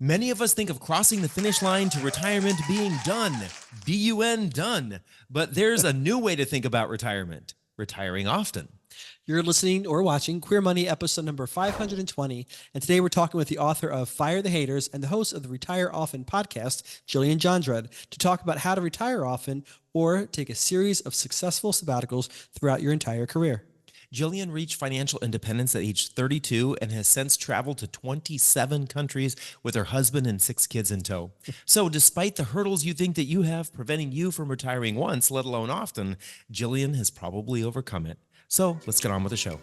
Many of us think of crossing the finish line to retirement being done, D-U-N, done. But there's a new way to think about retirement, retiring often. You're listening or watching Queer Money episode number 520. And today we're talking with the author of Fire the Haters and the host of the Retire Often podcast, Jillian Johnsrud, to talk about how to retire often or take a series of successful sabbaticals throughout your entire career. Jillian reached financial independence at age 32 and has since traveled to 27 countries with her husband and 6 kids in tow. So despite the hurdles you think that you have preventing you from retiring once, let alone often, Jillian has probably overcome it. So let's get on with the show.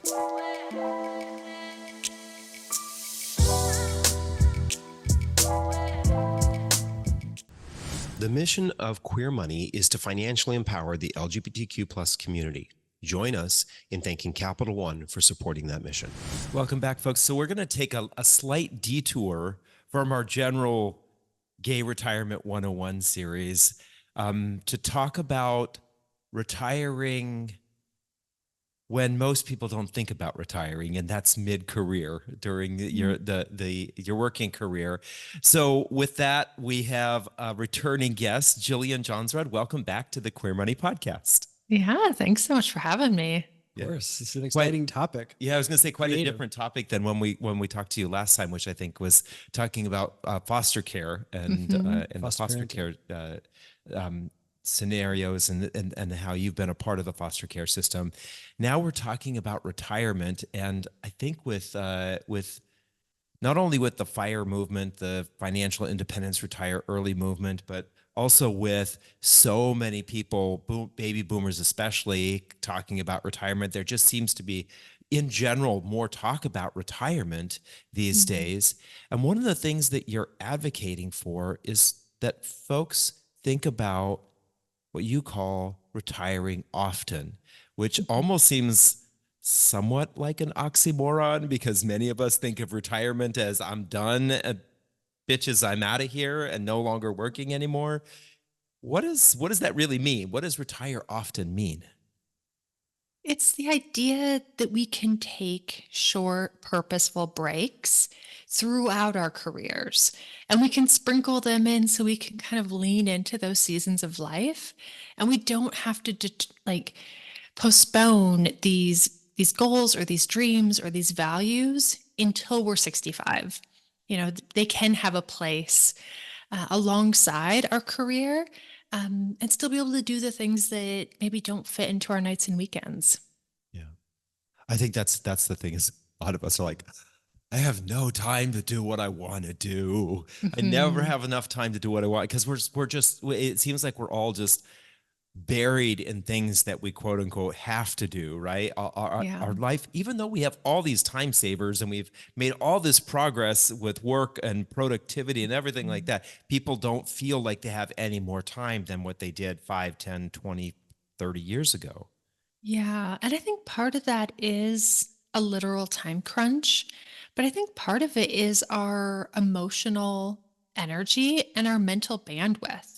The mission of Queer Money is to financially empower the LGBTQ plus community. Join us in thanking Capital One for supporting that mission. Welcome back, folks. So we're going to take a slight detour from our general Gay Retirement 101 series to talk about retiring when most people don't think about retiring, and that's mid-career during your working career. So with that, we have a returning guest, Jillian Johnsrud. Welcome back to the Queer Money podcast. Yeah, thanks so much for having me. Of course, it's an exciting topic. Yeah, I was going to say quite Creative. a different topic than when we talked to you last time, which I think was talking about foster care and the foster care scenarios and how you've been a part of the foster care system. Now we're talking about retirement, and I think with not only with the FIRE movement, the financial independence retire early movement, but also with so many people, baby boomers especially, talking about retirement. There just seems to be, in general, more talk about retirement these days. And one of the things that you're advocating for is that folks think about what you call retiring often, which almost seems somewhat like an oxymoron, because many of us think of retirement as I'm done, bitches, I'm out of here and no longer working anymore. What does that really mean? What does retire often mean? It's the idea that we can take short, purposeful breaks throughout our careers, and we can sprinkle them in so we can kind of lean into those seasons of life, and we don't have to postpone these goals or these dreams or these values until we're 65. They can have a place alongside our career, and still be able to do the things that maybe don't fit into our nights and weekends. Yeah, I think that's the thing, is a lot of us are like, I have no time to do what I want to do. I never have enough time to do what I want, because we're just, it seems like we're all just buried in things that we quote unquote have to do, right? Our life, even though we have all these time savers and we've made all this progress with work and productivity and everything like that, people don't feel like they have any more time than what they did 5, 10, 20, 30 years ago. Yeah. And I think part of that is a literal time crunch, but I think part of it is our emotional energy and our mental bandwidth.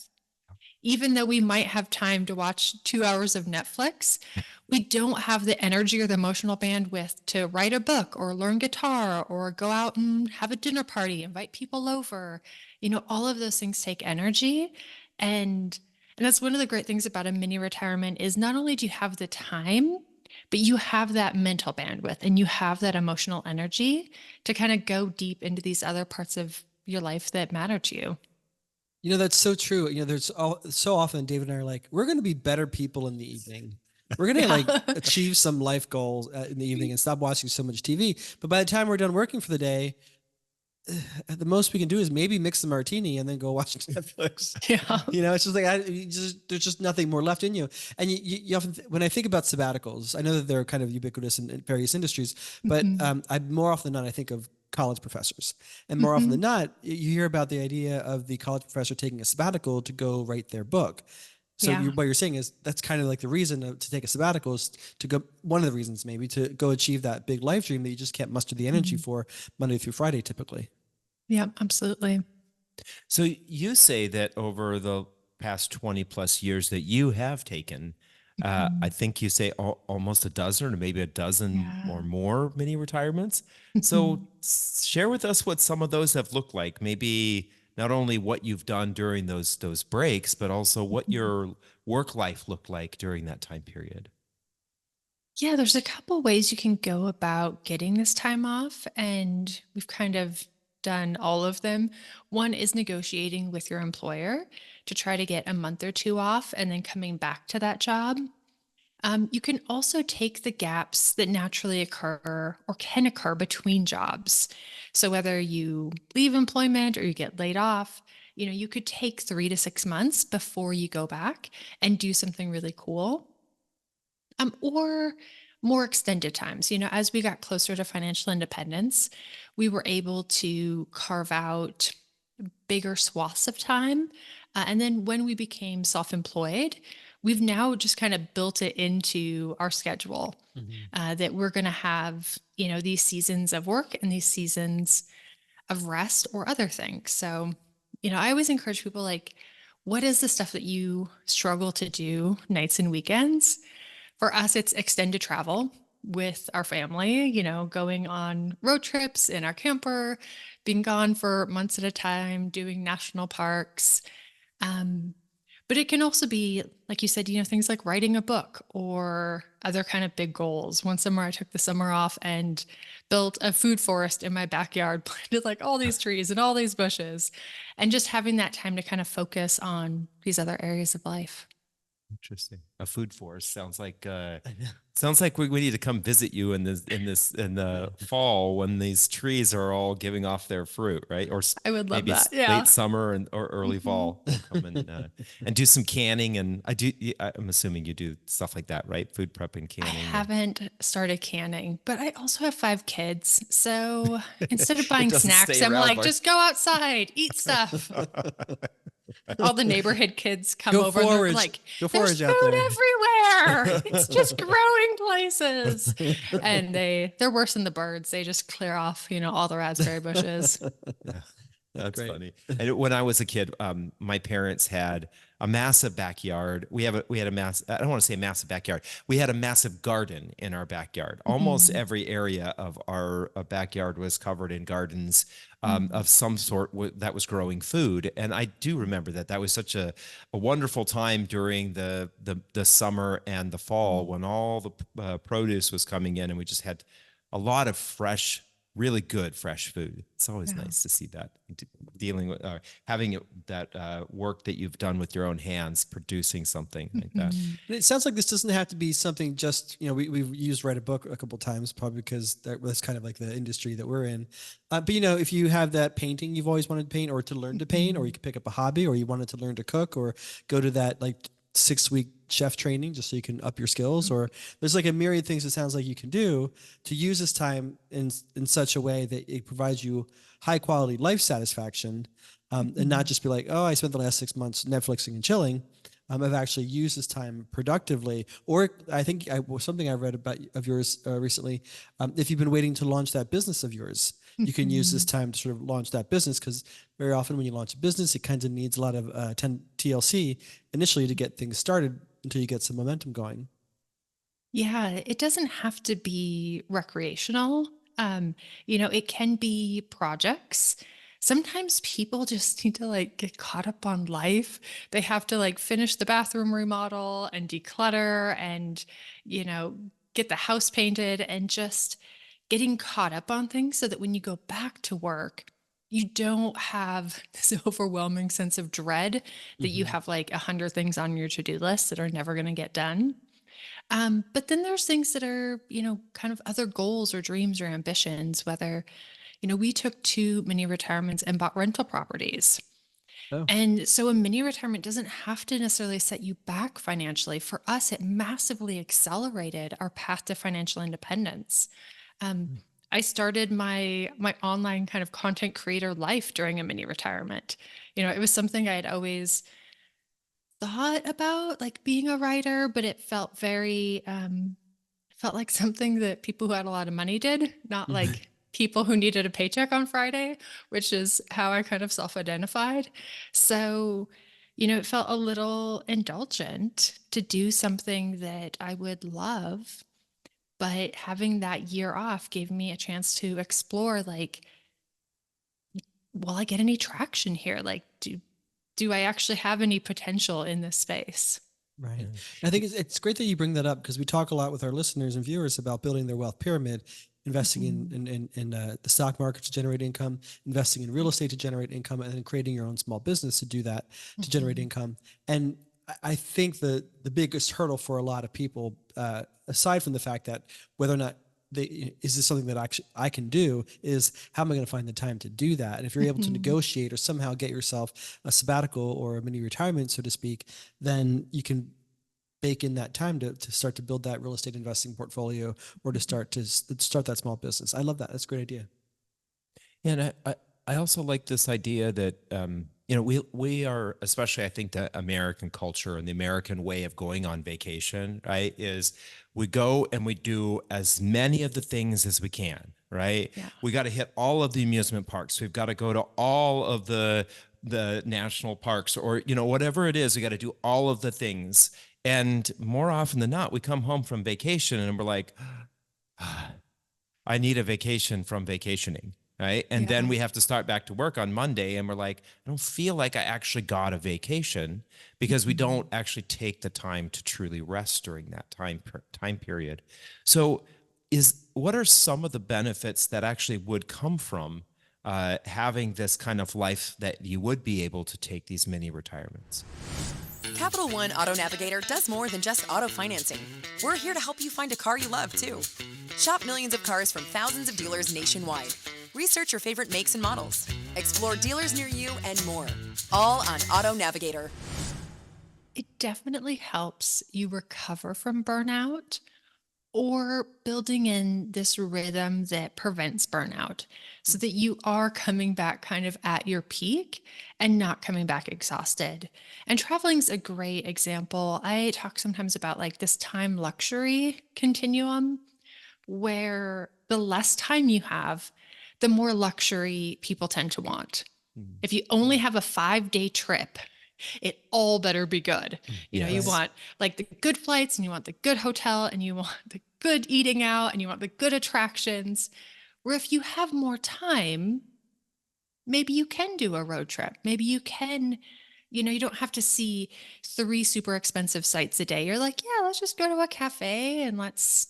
Even though we might have time to watch 2 hours of Netflix, we don't have the energy or the emotional bandwidth to write a book or learn guitar or go out and have a dinner party, invite people over. All of those things take energy. And that's one of the great things about a mini retirement is not only do you have the time, but you have that mental bandwidth and you have that emotional energy to kind of go deep into these other parts of your life that matter to you. That's so true. There's so often David and I are like, we're going to be better people in the evening. We're going to achieve some life goals in the evening and stop watching so much TV. But by the time we're done working for the day, the most we can do is maybe mix the martini and then go watch Netflix. Yeah. It's just like, there's just nothing more left in you. And you often, when I think about sabbaticals, I know that they're kind of ubiquitous in various industries, but I more often than not, I think of college professors. And more often than not, you hear about the idea of the college professor taking a sabbatical to go write their book. So what you're saying is that's kind of like the reason to take a sabbatical is to go, one of the reasons maybe, to go achieve that big life dream that you just can't muster the energy for Monday through Friday typically. Yeah, absolutely. So you say that over the past 20 plus years that you have taken I Mhm. think you say almost a dozen or maybe a dozen or Yeah. more mini retirements. So Mhm. share with us what some of those have looked like. Maybe not only what you've done during those breaks, but also what Mhm. your work life looked like during that time period. Yeah, there's a couple ways you can go about getting this time off, and we've kind of done all of them. One is negotiating with your employer to try to get a month or two off and then coming back to that job. You can also take the gaps that naturally occur or can occur between jobs. So whether you leave employment or you get laid off, you could take 3 to 6 months before you go back and do something really cool. Or more extended times. As we got closer to financial independence, we were able to carve out bigger swaths of time. And then when we became self employed, we've now just kind of built it into our schedule Mhm. that we're going to have, these seasons of work and these seasons of rest or other things. So, I always encourage people like, what is the stuff that you struggle to do nights and weekends? For us, it's extended travel with our family, going on road trips in our camper, being gone for months at a time, doing national parks. Um, but it can also be, like you said, things like writing a book or other kind of big goals. One summer, I took the summer off and built a food forest in my backyard, planted like all these trees and all these bushes, and just having that time to kind of focus on these other areas of life. Interesting. A food forest I know. sounds like we need to come visit you in the fall when these trees are all giving off their fruit, right? Or I would love maybe that. Yeah. late summer and or early Mhm. fall. We'll come and do some canning, and I'm assuming you do stuff like that, right? Food prep and I canning, and haven't started canning, but I also have 5 kids. So instead of it buying doesn't snacks, stay I'm around like, long. just go outside, eat stuff. All the neighborhood kids come Go over and they're forage. like, Go there's forage out food there. everywhere. It's just growing places. And they're worse than the birds. They just clear off, all the raspberry bushes. That's That's great. funny. And when I was a kid, my parents had a massive backyard. We had a mass. I don't want to say a massive backyard. We had a massive garden in our backyard. Almost Mhm. every area of our backyard was covered in gardens Mhm. of some sort that was growing food. And I do remember that that was such a wonderful time during the summer and the fall Mhm. when all the produce was coming in, and we just had a lot of fresh, really good fresh food. It's always Yeah. nice to see that dealing with having that work that you've done with your own hands, producing something like that. Mhm. And it sounds like this doesn't have to be something just, we've used write a book a couple times, probably because that's kind of like the industry that we're in. But, if you have that painting you've always wanted to paint or to learn to paint, or you Mhm. could pick up a hobby, or you wanted to learn to cook or go to that like 6 week chef training just so you can up your skills, or there's like a myriad of things it sounds like you can do to use this time in such a way that it provides you high quality life satisfaction, and not Mhm. just be like, oh, I spent the last 6 months Netflixing and chilling. I've actually used this time productively. Or I think something I read about of yours recently. If you've been waiting to launch that business of yours, you can use this Mhm. time to sort of launch that business, because very often when you launch a business, it kind of needs a lot of TLC initially to get things started until you get some momentum going. Yeah, it doesn't have to be recreational. It can be projects. Sometimes people just need to like get caught up on life. They have to like finish the bathroom remodel and declutter and, you know, get the house painted and just getting caught up on things so that when you go back to work, you don't have this overwhelming sense of dread that you Hmm. have like 100 things on your to-do list that are never going to get done. But then there's things that are, kind of other goals or dreams or ambitions, whether, we took 2 mini retirements and bought rental properties. Oh. And so a mini retirement doesn't have to necessarily set you back financially. For us, it massively accelerated our path to financial independence. Um, I started my online kind of content creator life during a mini retirement. It was something I had always thought about, like being a writer, but it felt like something that people who had a lot of money did, not like people who needed a paycheck on Friday, which is how I kind of self-identified. So, it felt a little indulgent to do something that I would love, but having that year off gave me a chance to explore, like, will I get any traction here? Like, do I actually have any potential in this space? Right. Yeah. And I think it's great that you bring that up because we talk a lot with our listeners and viewers about building their wealth pyramid, investing Mhm. in the stock market to generate income, investing in real estate to generate income, and then creating your own small business to do that to generate Mhm. income. And I think the biggest hurdle for a lot of people, aside from the fact that whether or not is this something that actually I can do, is how am I going to find the time to do that? And if you're able to Mhm. negotiate or somehow get yourself a sabbatical or a mini retirement, so to speak, then you can bake in that time to start to build that real estate investing portfolio or to Mhm. start that small business. I love that. That's a great idea. Yeah, and I also like this idea that we are, especially I think the American culture and the American way of going on vacation, right, is we go and we do as many of the things as we can, right? Yeah. We got to hit all of the amusement parks. We've got to go to all of the national parks, or whatever it is. We got to do all of the things. And more often than not, we come home from vacation and we're like, I need a vacation from vacationing. Right. And then Yeah. we have to start back to work on Monday. And we're like, I don't feel like I actually got a vacation because we don't Mhm. actually take the time to truly rest during that time period. So, what are some of the benefits that actually would come from having this kind of life that you would be able to take these mini retirements? Capital One Auto Navigator does more than just auto financing. We're here to help you find a car you love, too. Shop millions of cars from thousands of dealers nationwide. Research your favorite makes and models. Explore dealers near you and more. All on Auto Navigator. It definitely helps you recover from burnout, or building in this rhythm that prevents burnout so that you are coming back kind of at your peak and not coming back exhausted. And traveling's a great example. I talk sometimes about like this time luxury continuum, where the less time you have, the more luxury people tend to want. Mm. If you only have a 5-day trip, it all better be good. You Right. Yes. want like the good flights, and you want the good hotel, and you want the good eating out, and you want the good attractions. Where if you have more time, maybe you can do a road trip. Maybe you can, you don't have to see 3 super expensive sites a day. You're like, yeah, let's just go to a cafe and let's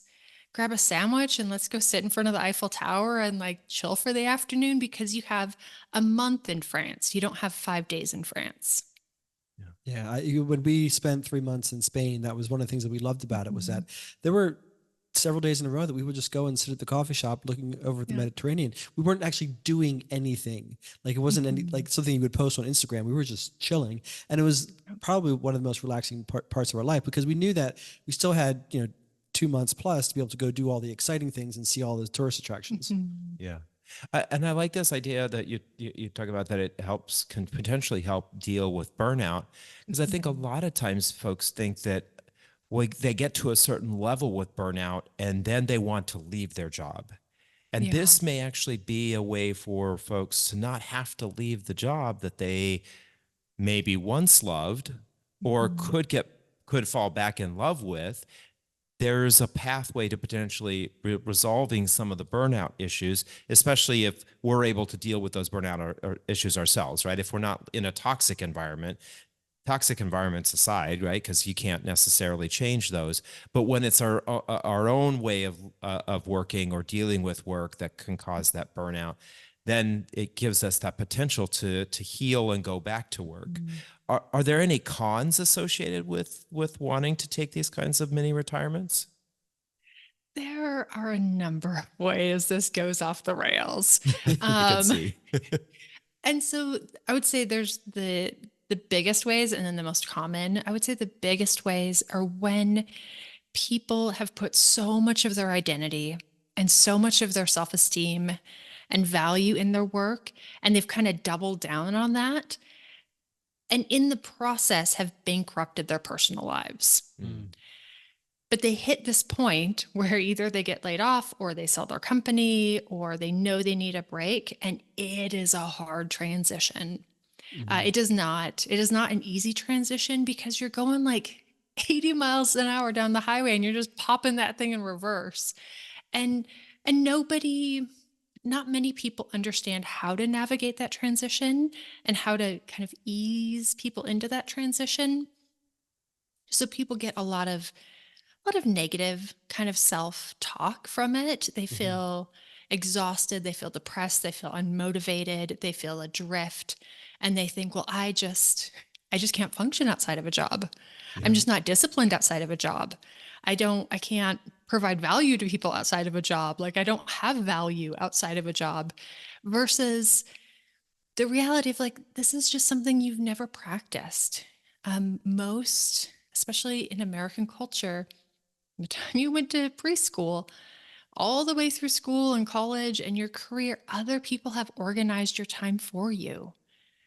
grab a sandwich and let's go sit in front of the Eiffel Tower and like chill for the afternoon, because you have a month in France. You don't have 5 days in France. Yeah, when we spent 3 months in Spain, that was one of the things that we loved about it was Mhm. that there were several days in a row that we would just go and sit at the coffee shop looking over at the Yeah. Mediterranean. We weren't actually doing anything. Like it wasn't any Mhm. like something you would post on Instagram. We were just chilling, and it was probably one of the most relaxing parts of our life because we knew that we still had 2 months plus to be able to go do all the exciting things and see all the tourist attractions. Mhm. Yeah. And I like this idea that you talk about, that it can potentially help deal with burnout, because I think a Mhm. lot of times folks think that they get to a certain level with burnout and then they want to leave their job. And Yeah. this may actually be a way for folks to not have to leave the job that they maybe once loved or Mhm. could fall back in love with. There's a pathway to potentially resolving some of the burnout issues, especially if we're able to deal with those burnout or issues ourselves, right? If we're not in a toxic environments aside, right? Because you can't necessarily change those. But when it's our own way of working or dealing with work that can cause that burnout, then it gives us that potential to heal and go back to work. Mhm. Are there any cons associated with wanting to take these kinds of mini retirements? There are a number of ways this goes off the rails. I can Um, see. and so I would say there's the biggest ways and then the most common. I would say the biggest ways are when people have put so much of their identity and so much of their self-esteem and value in their work, and they've kind of doubled down on that, and in the process have bankrupted their personal lives. Mm. But they hit this point where either they get laid off or they sell their company or they know they need a break. And it is a hard transition. It is not an easy transition because you're going like 80 miles an hour down the highway and you're just popping that thing in reverse. And and not many people understand how to navigate that transition and how to kind of ease people into that transition. So people get a lot of negative kind of self-talk from it. They Mm-hmm. feel exhausted, they feel depressed, they feel unmotivated, they feel adrift, and they think, well, I just can't function outside of a job. I'm Yeah. just not disciplined outside of a job. I can't provide value to people outside of a job. Like I don't have value outside of a job versus the reality of like this is just something you've never practiced. Most, especially in American culture, the time you went to preschool, all the way through school and college and your career, other people have organized your time for you.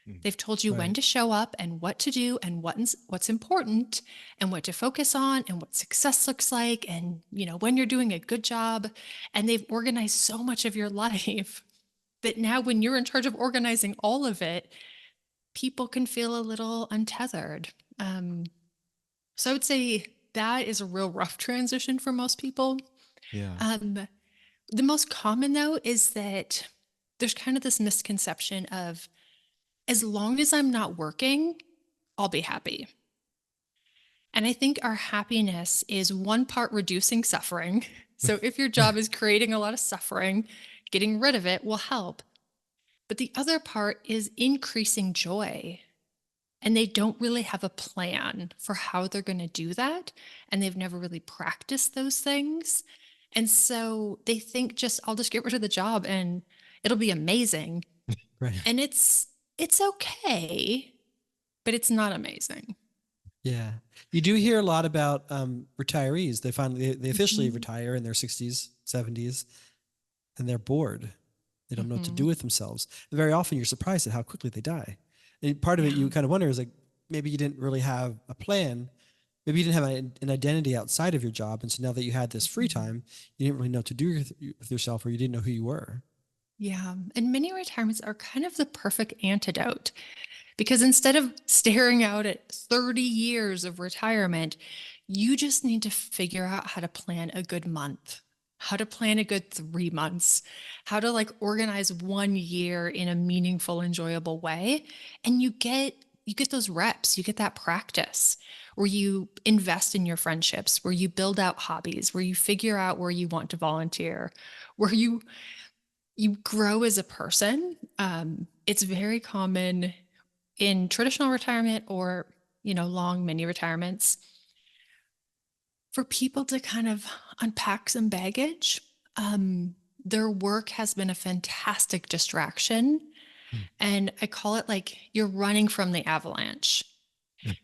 Mm. They've told you when Right. to show up and what to do and what's important and what to focus on and what success looks like and when you're doing a good job, and they've organized so much of your life that now when you're in charge of organizing all of it, people can feel a little untethered. Um, so I would say that is a real rough transition for most people. Yeah. Um, the most common though is that there's kind of this misconception of as long as I'm not working, I'll be happy. And I think our happiness is one part reducing suffering. So if your job is creating a lot of suffering, getting rid of it will help. But the other part is increasing joy. And they don't really have a plan for how they're going to do that. And they've never really practiced those things. And so they think I'll just get rid of the job and it'll be amazing. Right. And it's okay, but it's not amazing. Yeah. You do hear a lot about retirees. They officially Mhm. retire in their 60s, 70s, and they're bored. They don't know what to do Mhm. with themselves. And very often you're surprised at how quickly they die. And part of it Yeah. you kind of wonder is like maybe you didn't really have a plan. Maybe you didn't have an identity outside of your job. And so now that you had this free Mhm. time, you didn't really know what to do with yourself, or you didn't know who you were. Yeah. And many retirements are kind of the perfect antidote because instead of staring out at 30 years of retirement, you just need to figure out how to plan a good month, how to plan a good 3 months, how to like organize 1 year in a meaningful, enjoyable way. And you get those reps, you get that practice where you invest in your friendships, where you build out hobbies, where you figure out where you want to volunteer, where you grow as a person. It's very common in traditional retirement or long mini retirements for people to kind of unpack some baggage. Their work has been a fantastic distraction, Mm. and I call it like you're running from the avalanche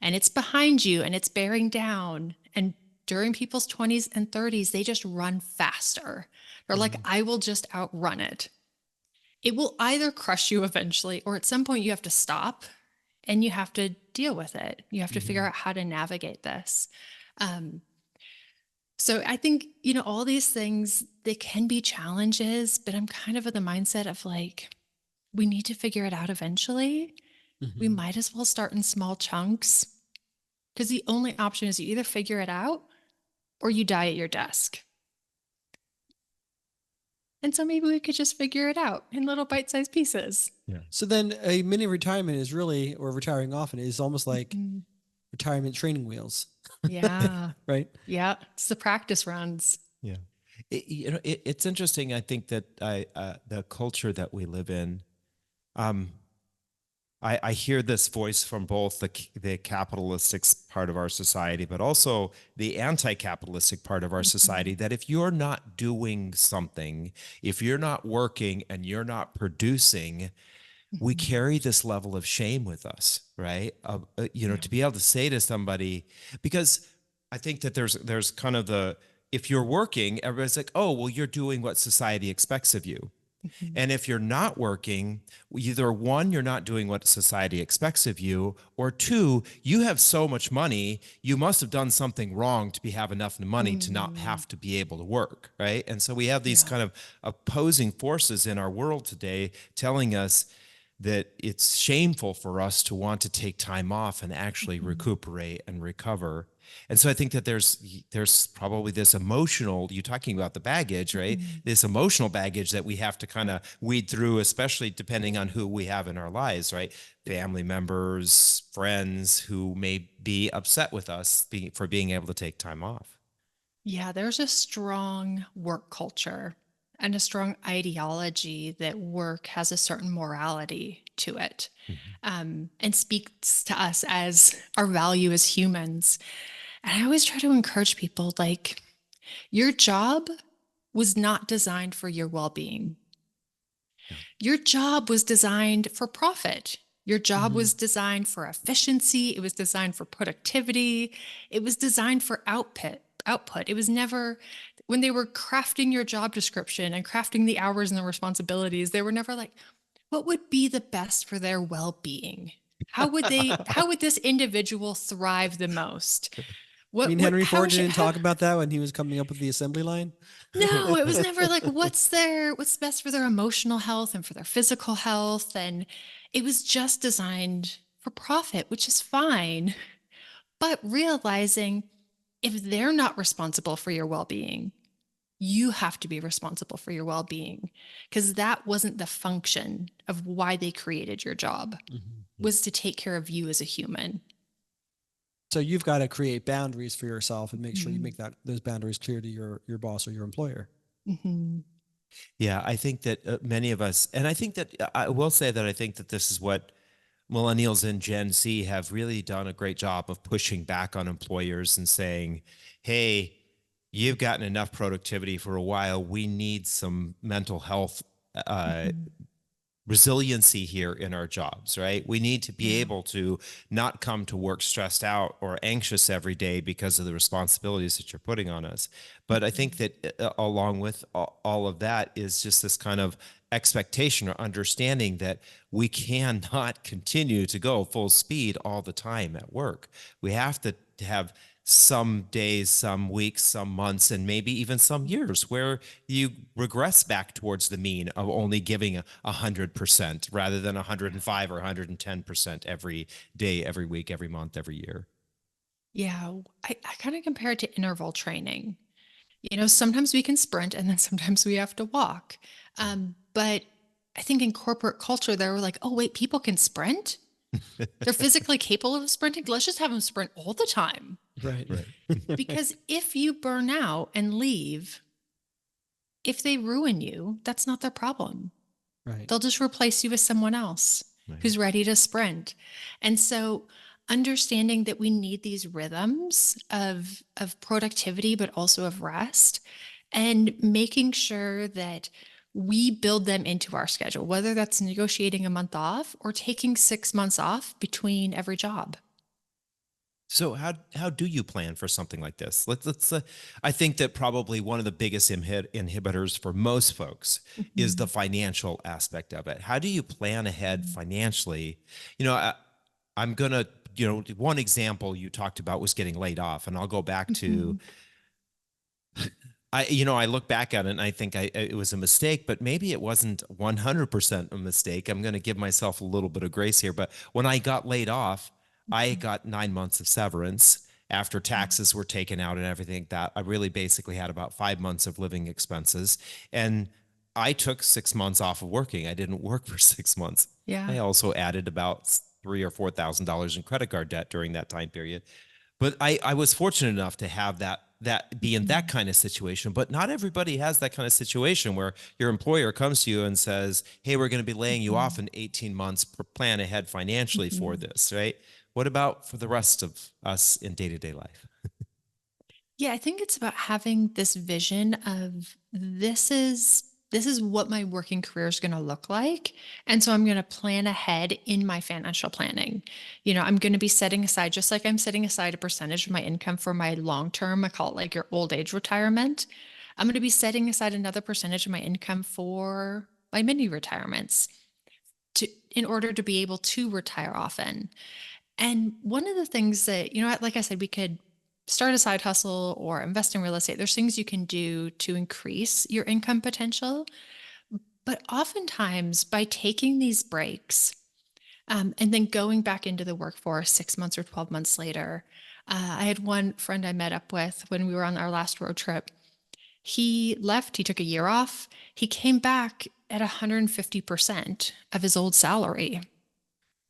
and it's behind you and it's bearing down. And during people's 20s and 30s, they just run faster. They're like, Mm. I will just outrun it. It will either crush you eventually, or at some point you have to stop and you have to deal with it. You have to figure Mhm. out how to navigate this. Um, so I think, all these things, they can be challenges, but I'm kind of of the mindset of like, we need to figure it out eventually. We Mhm. might as well start in small chunks because the only option is you either figure it out or you die at your desk. And so maybe we could just figure it out in little bite-sized pieces. Yeah. So then a mini retirement is really, or retiring often is almost like Mhm. retirement training wheels, Yeah. right? Yeah. It's the practice runs. Yeah. It's interesting. I think that the culture that we live in, um, I hear this voice from both the capitalistic part of our society, but also the anti-capitalistic part of our society, Mhm. that if you're not doing something, if you're not working and you're not producing, we Mhm. carry this level of shame with us, right? Yeah. To be able to say to somebody, because I think that there's kind of if you're working, everybody's like, oh, well, you're doing what society expects of you. Mhm. And if you're not working, either one, you're not doing what society expects of you, or two, you have so much money, you must have done something wrong to have enough money to not Mm. have to be able to work, right? And so we have these Yeah. kind of opposing forces in our world today telling us, that it's shameful for us to want to take time off and actually Mhm. recuperate and recover. And so I think that there's probably this emotional, you talking about the baggage, right? Mhm. This emotional baggage that we have to kind of weed through, especially depending on who we have in our lives, right? Family members, friends who may be upset with us for being able to take time off. Yeah, there's a strong work culture and a strong ideology that work has a certain morality to it, Mhm. and speaks to us as our value as humans. And I always try to encourage people like, your job was not designed for your well being. Yeah. Your job was designed for profit. Your job Mm-hmm. was designed for efficiency. It was designed for productivity. It was designed for output. It was never, when they were crafting your job description and crafting the hours and the responsibilities, they were never like, what would be the best for their well-being? How would this individual thrive the most? You mean What, Henry how Ford should, didn't how, talk about that when he was coming up with the assembly line? no, it was never like what's best for their emotional health and for their physical health. And it was just designed for profit, which is fine. But realizing if they're not responsible for your well-being, you have to be responsible for your well-being, because that wasn't the function of why they created your job, Mhm. was to take care of you as a human. So you've got to create boundaries for yourself and make sure you Mhm. make those boundaries clear to your boss or your employer. Mhm. Yeah, I think that many of us, and I think that I will say that I think that this is what millennials and Gen Z have really done a great job of pushing back on employers and saying, hey, you've gotten enough productivity for a while. We need some mental health uh, Mhm. resiliency here in our jobs, right? We need to be Yeah. able to not come to work stressed out or anxious every day because of the responsibilities that you're putting on us. But I think Mhm. that along with all of that is just this kind of expectation or understanding that we cannot continue to go full speed all the time at work. We have to have some days, some weeks, some months, and maybe even some years where you regress back towards the mean of only giving 100% rather than 105 or 110% every day, every week, every month, every year. Yeah, I kind of compare it to interval training. Sometimes we can sprint and then sometimes we have to walk. But I think in corporate culture, they were like, oh, wait, people can sprint? They're physically capable of sprinting. Let's just have them sprint all the time. Right. Right. Because if you burn out and leave, if they ruin you, that's not their problem. Right. They'll just replace you with someone else Right. who's ready to sprint. And so understanding that we need these rhythms of productivity, but also of rest, and making sure that we build them into our schedule, whether that's negotiating a month off or taking 6 months off between every job. So how do you plan for something like this? Let's I think that probably one of the biggest inhibitors for most folks is the Mhm. financial aspect of it. How do you plan ahead Mhm. financially? You know, I'm gonna, one example you talked about was getting laid off, and I'll go back to Mhm. I look back at it and I think it was a mistake, but maybe it wasn't 100% a mistake. I'm going to give myself a little bit of grace here. But when I got laid off, I Mhm. got 9 months of severance after Yeah. taxes were taken out and everything like that. I really basically had about 5 months of living expenses. And I took 6 months off of working. I didn't work for 6 months. Yeah. I also added about $3,000 or $4,000 in credit card debt during that time period. But I was fortunate enough to have that be in that Mhm. kind of situation. But not everybody has that kind of situation where your employer comes to you and says, hey, we're going to be laying you off Mhm. in 18 months, plan ahead financially for Mhm. this, right? What about for the rest of us in day-to-day life? Yeah, I think it's about having this vision of this is what my working career is going to look like. And so I'm going to plan ahead in my financial planning. I'm going to be setting aside, just like I'm setting aside a percentage of my income for my long term, I call it like your old age retirement. I'm going to be setting aside another percentage of my income for my mini retirements to in order to be able to retire often. And one of the things that, like I said, we could start a side hustle or invest in real estate. There's things you can do to increase your income potential. But oftentimes, by taking these breaks and then going back into the workforce 6 months or 12 months later, I had one friend I met up with when we were on our last road trip. He left, he took a year off, he came back at 150% of his old salary. His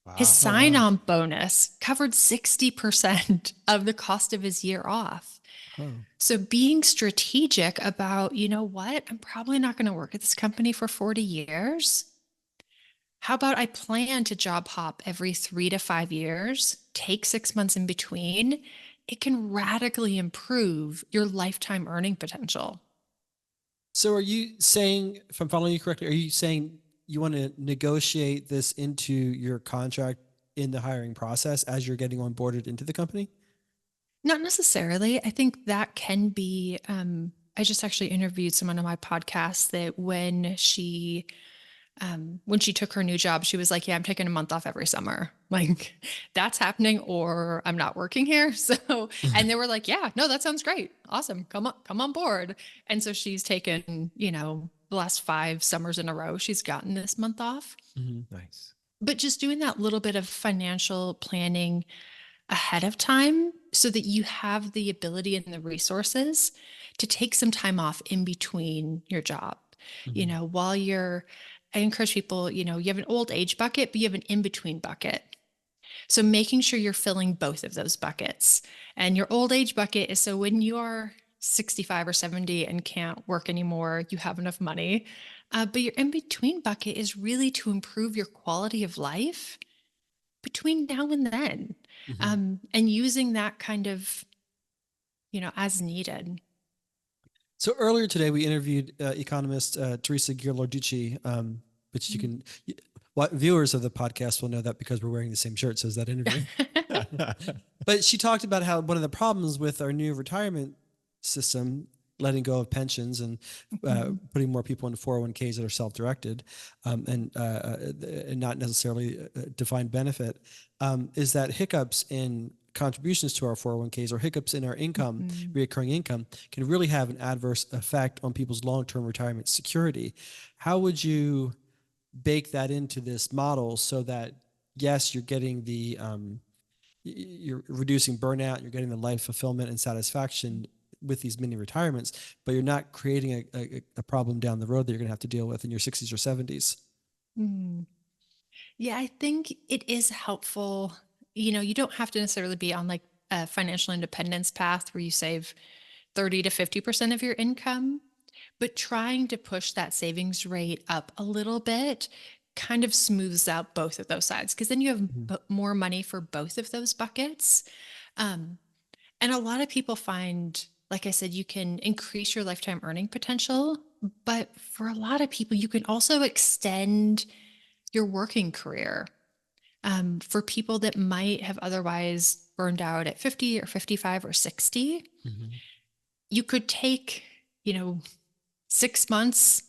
Wow. Oh, wow. sign-on bonus covered 60% of the cost of his year off. Oh. So being strategic about, you know what, I'm probably not going to work at this company for 40 years. How about I plan to job hop every 3 to 5 years, take 6 months in between? It can radically improve your lifetime earning potential. So are you saying, if I'm following you correctly, are you saying you want to negotiate this into your contract in the hiring process as you're getting onboarded into the company? Not necessarily. I think that can be. I just actually interviewed someone on my podcast that when she took her new job, she was like, "Yeah, I'm taking a month off every summer. Like that's happening, or I'm not working here." So, and they were like, "Yeah, no, that sounds great. Awesome. Come on board." And so she's taken, the last 5 summers in a row, she's gotten this month off. Nice. But just doing that little bit of financial planning ahead of time so that you have the ability and the resources to take some time off in between your job. While I encourage people, you have an old age bucket, but you have an in between bucket. So making sure you're filling both of those buckets. And your old age bucket is so when you are 65 or 70 and can't work anymore, you have enough money. But your in between bucket is really to improve your quality of life between now and then, and using that kind of, as needed. So earlier today, we interviewed economist Teresa Gilarducci, which what viewers of the podcast will know that because we're wearing the same shirt, says that interview. But she talked about how one of the problems with our new retirement system, letting go of pensions and putting more people into 401ks that are self-directed and not necessarily defined benefit, is that hiccups in contributions to our 401ks or hiccups in our income, reoccurring income, can really have an adverse effect on people's long-term retirement security. How would you bake that into this model so that, yes, you're getting you're reducing burnout, you're getting the life fulfillment and satisfaction with these mini retirements, but you're not creating a problem down the road that you're going to have to deal with in your 60s or 70s? Yeah, I think it is helpful. You don't have to necessarily be on like a financial independence path where you save 30 to 50% of your income, but trying to push that savings rate up a little bit kind of smooths out both of those sides because then you have more money for both of those buckets. And a lot of people find, like I said, you can increase your lifetime earning potential, but for a lot of people, you can also extend your working career. For people that might have otherwise burned out at 50 or 55 or 60, you could take, 6 months,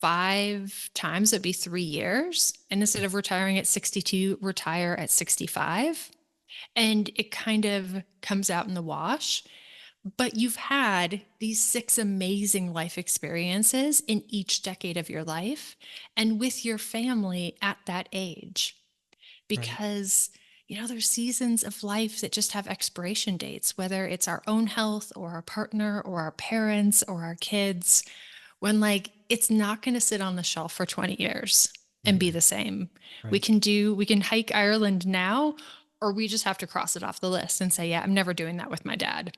5 times, it'd be 3 years. And instead of retiring at 62, retire at 65. And it kind of comes out in the wash. But you've had these 6 amazing life experiences in each decade of your life and with your family at that age. Because, there's seasons of life that just have expiration dates, whether it's our own health or our partner or our parents or our kids, when like it's not going to sit on the shelf for 20 years and be the same. We can hike Ireland now, or we just have to cross it off the list and say, yeah, I'm never doing that with my dad.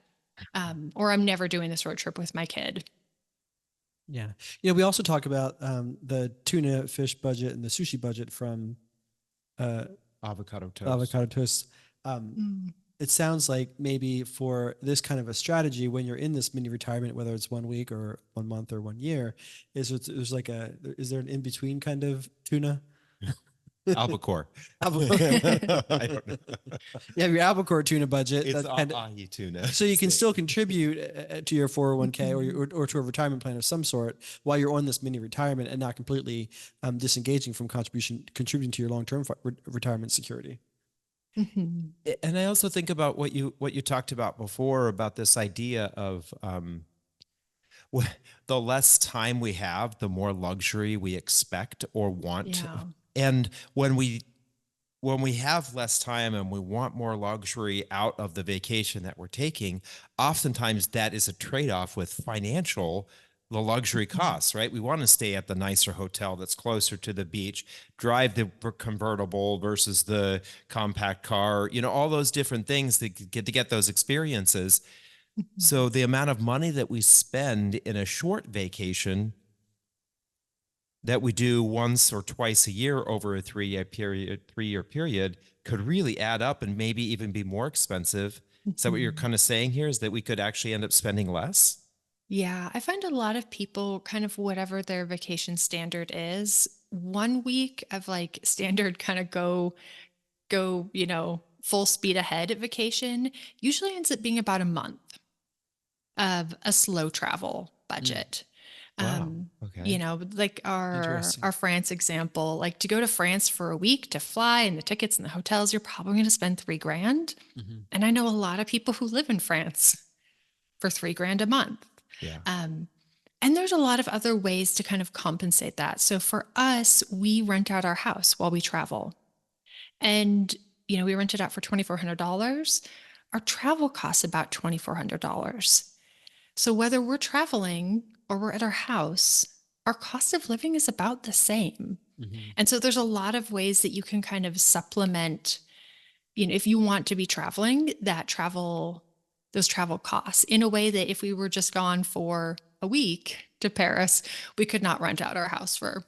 Or I'm never doing this road trip with my kid. Yeah. We also talk about the tuna fish budget and the sushi budget from Avocado toast. avocado toast. It sounds like maybe for this kind of a strategy, when you're in this mini retirement, whether it's 1 week or 1 month or 1 year, is there an in between kind of tuna? Albacore. I don't know. You have your albacore tuna budget. It's that ahi tuna. so you can still contribute to your 401k or to a retirement plan of some sort while you're on this mini retirement and not completely disengaging from contributing to your long-term retirement security. And I also think about what you talked about before about this idea of the less time we have, the more luxury we expect or want. Yeah. And when we have less time and we want more luxury out of the vacation that we're taking, oftentimes that is a trade-off with the luxury costs, right? We want to stay at the nicer hotel that's closer to the beach, drive the convertible versus the compact car, all those different things that get those experiences. So the amount of money that we spend in a short vacation that we do once or twice a year over a 3-year period could really add up and maybe even be more expensive. Is that what you're kind of saying here, is that we could actually end up spending less? Yeah, I find a lot of people kind of whatever their vacation standard is, 1 week of like standard kind of go, full speed ahead at vacation usually ends up being about a month of a slow travel budget. Wow. Okay. Like Interesting. our France example, like to go to France for a week to fly and the tickets and the hotels, you're probably going to spend 3 grand. Mhm. And I know a lot of people who live in France for 3 grand a month. Yeah. Um, and there's a lot of other ways to kind of compensate that. So for us, we rent out our house while we travel. And, we rent it out for $2,400. Our travel costs about $2,400. So whether we're traveling or we're at our house, our cost of living is about the same. Mhm. And so there's a lot of ways that you can kind of supplement, if you want to be traveling, those travel costs in a way that if we were just gone for a week to Paris, we could not rent out our house for,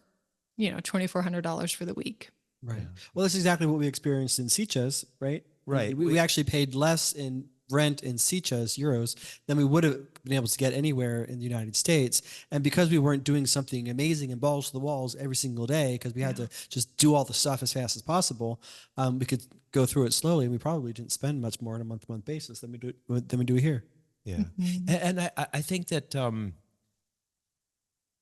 $2,400 for the week. Right. Yeah. Well, that's exactly what we experienced in Sitges, right? Right. We actually paid less in rent in Sitges euros than we would have been able to get anywhere in the United States. And because we weren't doing something amazing and balls to the walls every single day, because we had to just do all the stuff as fast as possible, we could go through it slowly. And we probably didn't spend much more on a month-to-month basis than we do here. Yeah. And I think that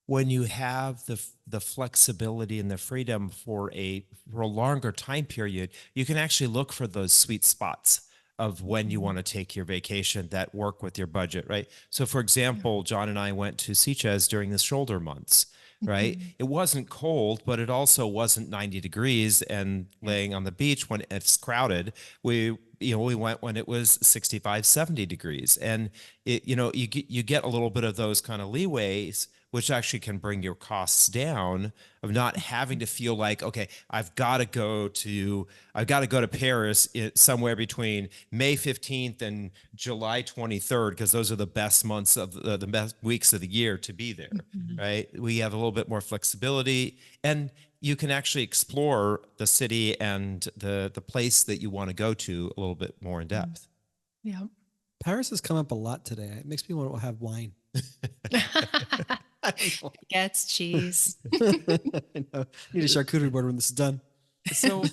when you have the flexibility and the freedom for a longer time period, you can actually look for those sweet spots of when you want to take your vacation that work with your budget, right? So for example, John and I went to Sitges during the shoulder months, right? It wasn't cold, but it also wasn't 90 degrees and laying on the beach when it's crowded. We went when it was 65, 70 degrees. And you get a little bit of those kind of leeways, which actually can bring your costs down, of not having to feel like, okay, I've got to go to Paris somewhere between May 15th and July 23rd, because those are the best months of the best weeks of the year to be there, right? We have a little bit more flexibility, and you can actually explore the city and the place that you want to go to a little bit more in depth. Yeah. Paris has come up a lot today. It makes me want to have wine. Gets cheese. I know. Need a charcuterie board when this is done. So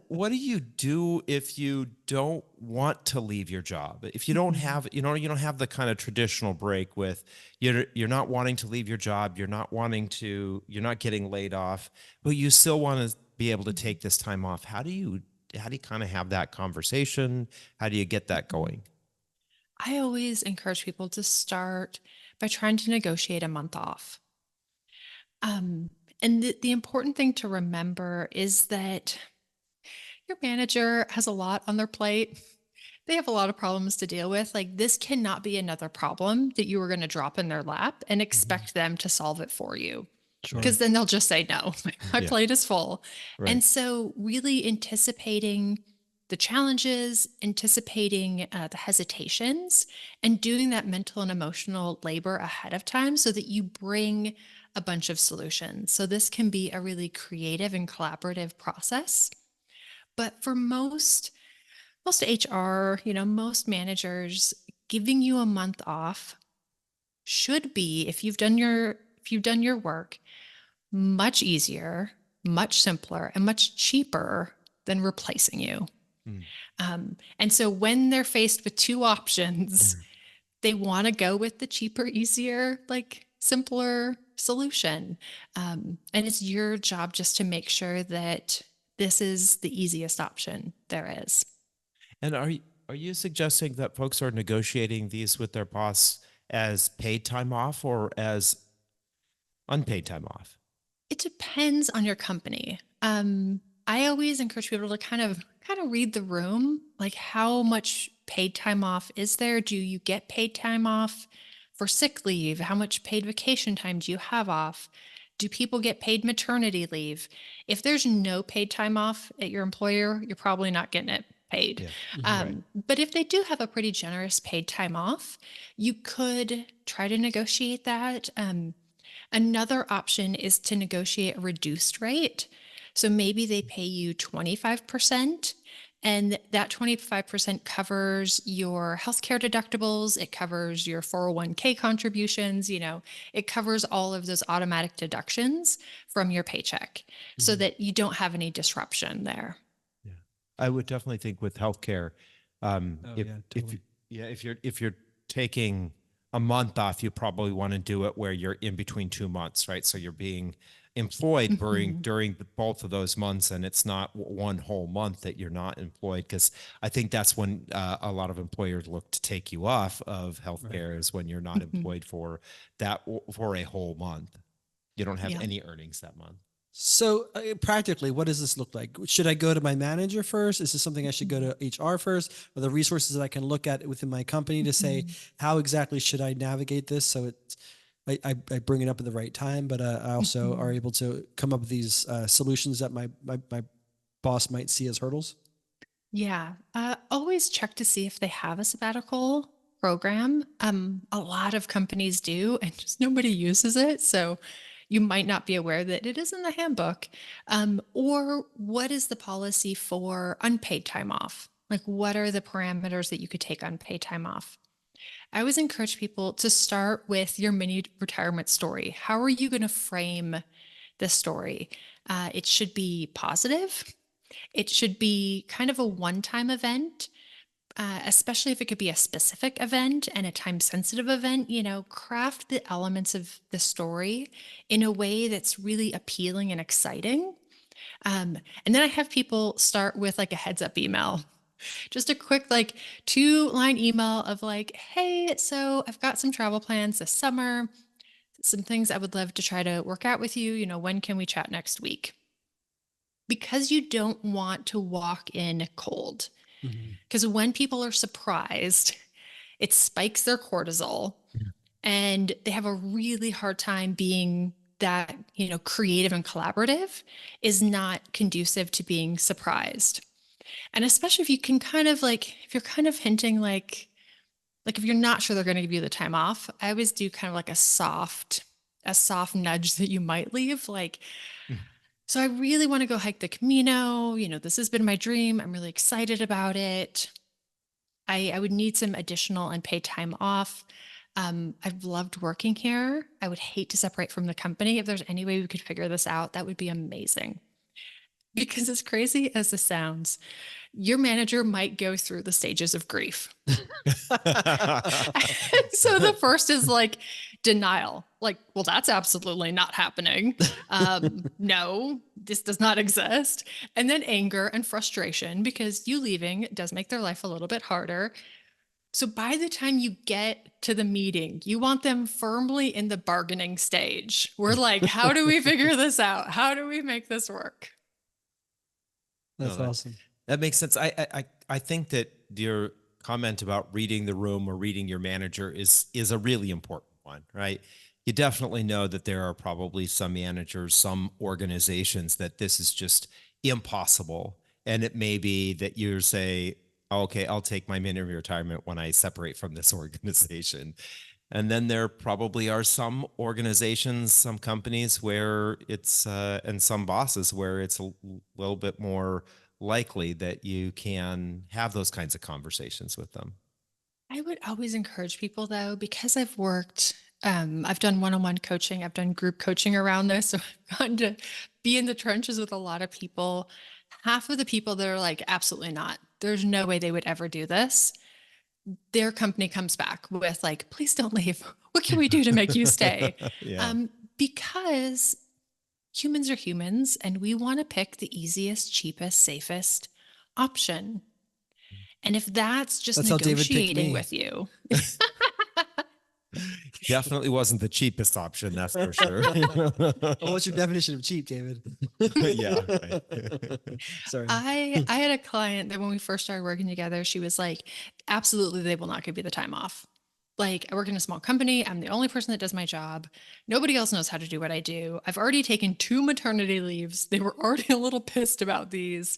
what do you do if you don't want to leave your job? If you don't have, you don't have the kind of traditional break with you're not wanting to leave your job, you're not getting laid off, but you still want to be able to take this time off. How do you kind of have that conversation? How do you get that going? I always encourage people to start by trying to negotiate a month off. And the important thing to remember is that your manager has a lot on their plate. They have a lot of problems to deal with. Like, this cannot be another problem that you are going to drop in their lap and expect them to solve it for you. Sure. Because then they'll just say no. My Yeah. plate is full. Right. And so really anticipating the challenges, anticipating the hesitations, and doing that mental and emotional labor ahead of time so that you bring a bunch of solutions. So this can be a really creative and collaborative process. But for most HR, most managers, giving you a month off should be, if you've done your work, much easier, much simpler, and much cheaper than replacing you. And so when they're faced with two options, they want to go with the cheaper, easier, like simpler solution. And it's your job just to make sure that this is the easiest option there is. And are you suggesting that folks are negotiating these with their boss as paid time off or as unpaid time off? It depends on your company. I always encourage people to kind of read the room, like how much paid time off is there? Do you get paid time off for sick leave? How much paid vacation time do you have off? Do people get paid maternity leave? If there's no paid time off at your employer, you're probably not getting it paid. Yeah. Right. But if they do have a pretty generous paid time off, you could try to negotiate that. Another option is to negotiate a reduced rate. So maybe they pay you 25%, and that 25% covers your healthcare deductibles, it covers your 401k contributions, it covers all of those automatic deductions from your paycheck so that you don't have any disruption there. Yeah. I would definitely think with healthcare, if, yeah, if, totally. if you're taking a month off, you probably want to do it where you're in between 2 months, right? So you're being employed during both of those months, and it's not one whole month that you're not employed. Because I think that's when a lot of employers look to take you off of healthcare, is when you're not employed for a whole month. You don't have Yeah. any earnings that month. So practically, what does this look like? Should I go to my manager first? Is this something I should go to HR first? Or the resources that I can look at within my company to say, how exactly should I navigate this? So I bring it up at the right time, but I also are able to come up with these solutions that my boss might see as hurdles. Yeah. Always check to see if they have a sabbatical program. A lot of companies do, and just nobody uses it. So you might not be aware that it is in the handbook. Or what is the policy for unpaid time off? Like, what are the parameters that you could take unpaid time off? I always encourage people to start with your mini retirement story. How are you going to frame this story? It should be positive. It should be kind of a one-time event, especially if it could be a specific event and a time-sensitive event. Craft the elements of the story in a way that's really appealing and exciting. And then I have people start with like a heads-up email. Just a quick 2-line email of like, hey, so I've got some travel plans this summer, some things I would love to try to work out with you. When can we chat next week? Because you don't want to walk in cold. Because when people are surprised, it spikes their cortisol and they have a really hard time being that, creative and collaborative is not conducive to being surprised. And especially if you can if you're kind of hinting if you're not sure they're going to give you the time off, I always do kind of like a soft nudge that you might leave. So I really want to go hike the Camino. This has been my dream. I'm really excited about it. I would need some additional unpaid time off. I've loved working here. I would hate to separate from the company. If there's any way we could figure this out, that would be amazing. Because as crazy as this sounds, your manager might go through the stages of grief. So the first is denial. Well, that's absolutely not happening. No, this does not exist. And then anger and frustration because you leaving does make their life a little bit harder. So by the time you get to the meeting, you want them firmly in the bargaining stage. We're like, how do we figure this out? How do we make this work? That's awesome. That makes sense. I think that your comment about reading the room or reading your manager is a really important one, right? You definitely know that there are probably some managers, some organizations that this is just impossible. And it may be that you say, okay, I'll take my mini retirement when I separate from this organization. And then there probably are some organizations, some companies where it's, and some bosses where it's a little bit more likely that you can have those kinds of conversations with them. I would always encourage people though, because I've done one-on-one coaching, I've done group coaching around this. So I've gotten to be in the trenches with a lot of people. Half of the people that are like, absolutely not, there's no way they would ever do this. Their company comes back with please don't leave. What can we do to make you stay? Yeah. Because humans are humans and we want to pick the easiest, cheapest, safest option. And if that's just That's how David picked negotiating me. with you, Definitely wasn't the cheapest option, that's for sure. Well, what's your definition of cheap, David? Yeah, right. Sorry. I had a client that when we first started working together, she was like, absolutely, they will not give you the time off. Like, I work in a small company. I'm the only person that does my job. Nobody else knows how to do what I do. I've already taken 2 maternity leaves. They were already a little pissed about these.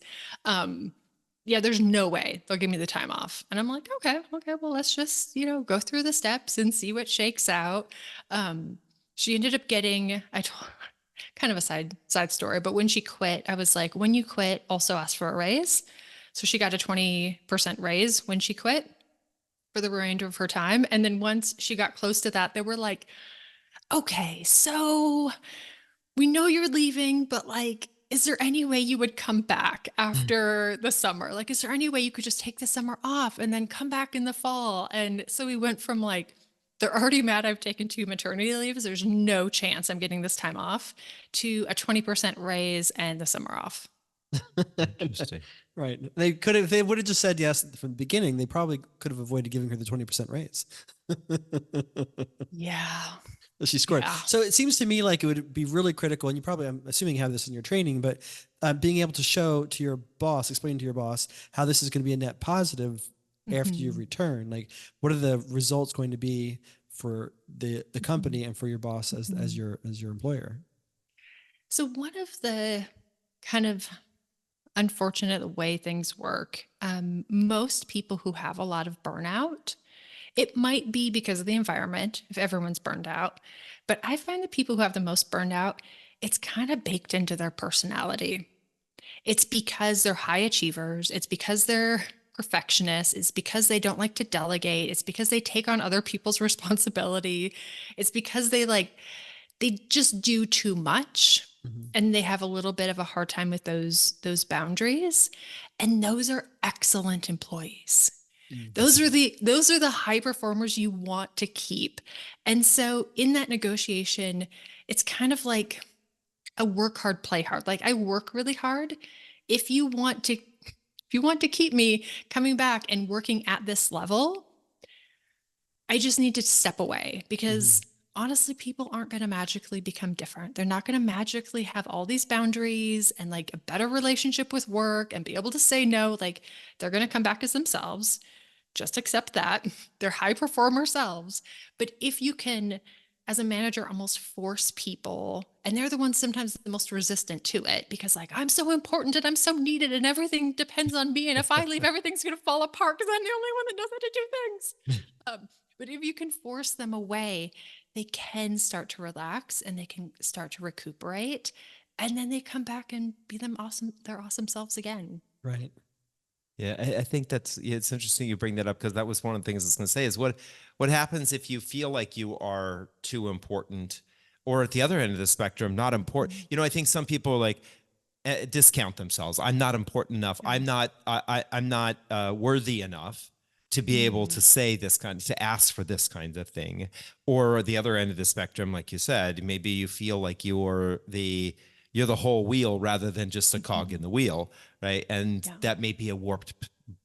Yeah, there's no way they'll give me the time off. And I'm like, okay, well, let's just, go through the steps and see what shakes out. She ended up getting, I told kind of a side story, but when she quit, I was like, when you quit, also ask for a raise. So she got a 20% raise when she quit for the remainder of her time. And then once she got close to that, they were like, okay, so we know you're leaving, but like, is there any way you would come back after the summer? Like, is there any way you could just take the summer off and then come back in the fall? And so we went from like, they're already mad I've taken 2 maternity leaves. There's no chance I'm getting this time off to a 20% raise and the summer off. Interesting. Right. They could have, they would have just said yes from the beginning. They probably could have avoided giving her the 20% raise. Yeah. She scored. Yeah. So it seems to me like it would be really critical, and you probably, I'm assuming you have this in your training, but being able to show to your boss, explain to your boss how this is going to be a net positive after you return. Like, what are the results going to be for the company and for your boss as your employer? So one of the kind of unfortunate way things work, most people who have a lot of burnout, it might be because of the environment, if everyone's burned out. But I find the people who have the most burned out, it's kind of baked into their personality. It's because they're high achievers. It's because they're perfectionists. It's because they don't like to delegate. It's because they take on other people's responsibility. It's because they just do too much and they have a little bit of a hard time with those boundaries. And those are excellent employees. Those are the high performers you want to keep. And so in that negotiation, it's kind of like a work hard, play hard. Like, I work really hard. If you want to keep me coming back and working at this level, I just need to step away because honestly, people aren't going to magically become different. They're not going to magically have all these boundaries and like a better relationship with work and be able to say no. Like, they're going to come back as themselves. Just accept that. They're high performer selves. But if you can, as a manager, almost force people, and they're the ones sometimes the most resistant to it because like, I'm so important and I'm so needed and everything depends on me. And if I leave, everything's going to fall apart because I'm the only one that knows how to do things. But if you can force them away, they can start to relax and they can start to recuperate. And then they come back and be their awesome selves again. Right. Yeah, I think it's interesting you bring that up because that was one of the things I was going to say is what happens if you feel like you are too important, or at the other end of the spectrum, not important. I think some people like discount themselves. I'm not important enough. I'm not worthy enough to be able to say to ask for this kind of thing. Or the other end of the spectrum, like you said, maybe you feel like you're the whole wheel rather than just a cog in the wheel, right? And that may be a warped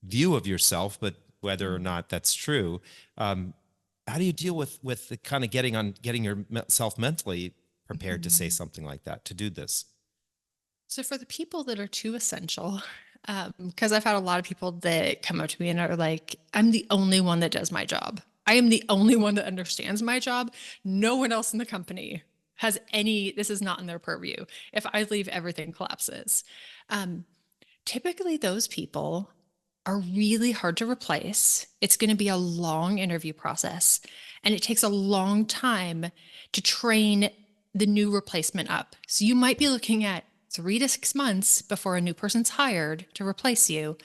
view of yourself, but whether or not that's true, how do you deal with the kind of getting yourself mentally prepared to say something like that, to do this? So for the people that are too essential, because I've had a lot of people that come up to me and are like, I'm the only one that does my job. I am the only one that understands my job. No one else in the company has this is not in their purview. If I leave, everything collapses. Typically those people are really hard to replace. It's going to be a long interview process, and it takes a long time to train the new replacement up. So you might be looking at 3 to 6 months before a new person's hired to replace you,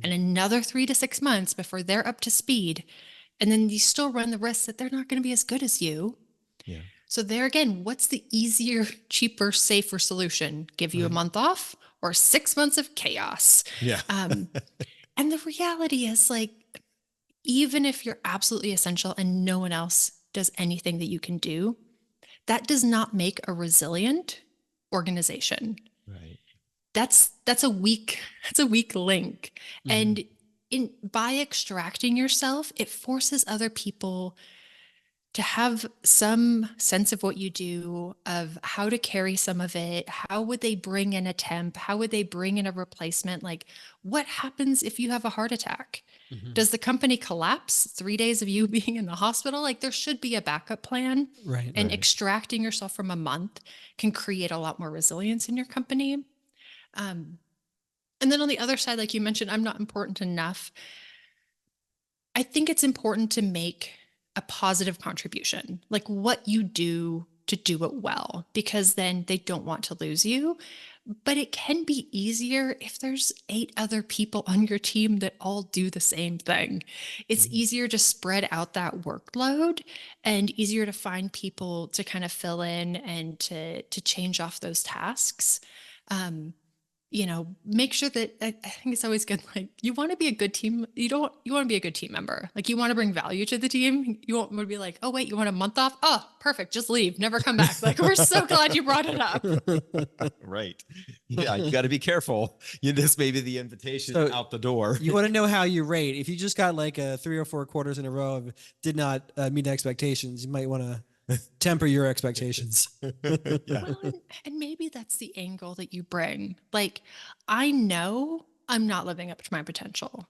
and another 3 to 6 months before they're up to speed. And then you still run the risk that they're not going to be as good as you. Yeah. So there again, what's the easier, cheaper, safer solution? Give you a month off or 6 months of chaos? Yeah. And the reality is, like, even if you're absolutely essential and no one else does anything that you can do, that does not make a resilient organization. Right. That's a weak link. And by extracting yourself, it forces other people to have some sense of what you do, of how to carry some of it. How would they bring in a temp? How would they bring in a replacement? Like, what happens if you have a heart attack? Mhm. Does the company collapse 3 days of you being in the hospital? Like, there should be a backup plan. Right. And Right. extracting yourself from a month can create a lot more resilience in your company. Um, and then on the other side, like you mentioned, I'm not important enough. I think it's important to make a positive contribution, like what you do to do it well, because then they don't want to lose you. But it can be easier if there's 8 other people on your team that all do the same thing. It's Mhm. easier to spread out that workload and easier to find people to kind of fill in and to change off those tasks. Um, make sure that I think it's always good. Like, you want to be a good team. You want to be a good team member. Like, you want to bring value to the team. You want to be like, oh, wait, you want a month off? Oh, perfect. Just leave. Never come back. Like, we're so glad you brought it up. Right. Yeah, you got to be careful. This may be the invitation So out the door. you want to know how you rate. If you just got like a 3 or 4 quarters in a row of did not meet expectations, you might want to temper your expectations. Yeah. Well, and maybe that's the angle that you bring. Like, I know I'm not living up to my potential.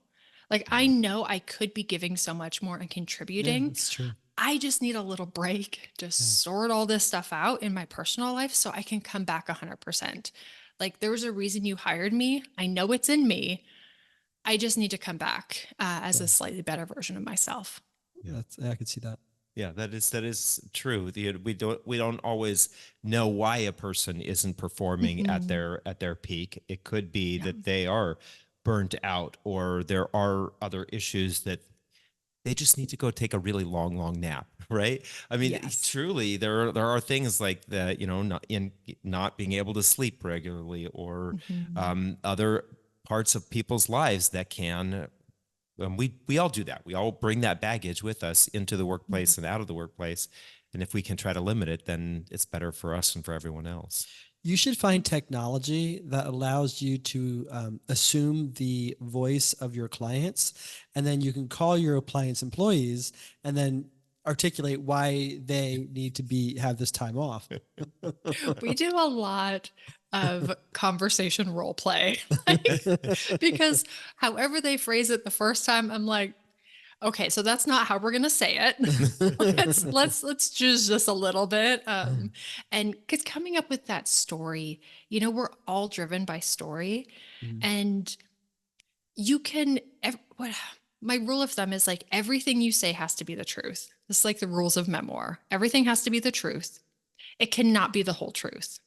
Like, I know I could be giving so much more and Yeah, contributing. that's true. I just need a little break to Yeah. sort all this stuff out in my personal life so I can come back 100%. Like, there was a reason you hired me. I know it's in me. I just need to come back as Yeah. a slightly better version of myself. Yeah. I could see that. Yeah, that is true. We don't always know why a person isn't performing at Mhm. their peak. It could be Yeah. that they are burnt out, or there are other issues that they just need to go take a really long nap, right? I mean, Yes. truly, there are things like that, not being able to sleep regularly, or Mhm. other parts of people's lives that can. We all do that. We all bring that baggage with us into the Mhm. workplace and out of the workplace. And if we can try to limit it, then it's better for us and for everyone else. You should find technology that allows you to assume the voice of your clients, and then you can call your clients' employees and then articulate why they need to have this time off. We do a lot of conversation role play. Like, because however they phrase it the first time, I'm like, okay, so that's not how we're gonna say it. Let's choose just a little bit. And because coming up with that story, we're all driven by story, Mhm. and you can. What my rule of thumb is, like, everything you say has to be the truth. It's like the rules of memoir. Everything has to be the truth. It cannot be the whole truth,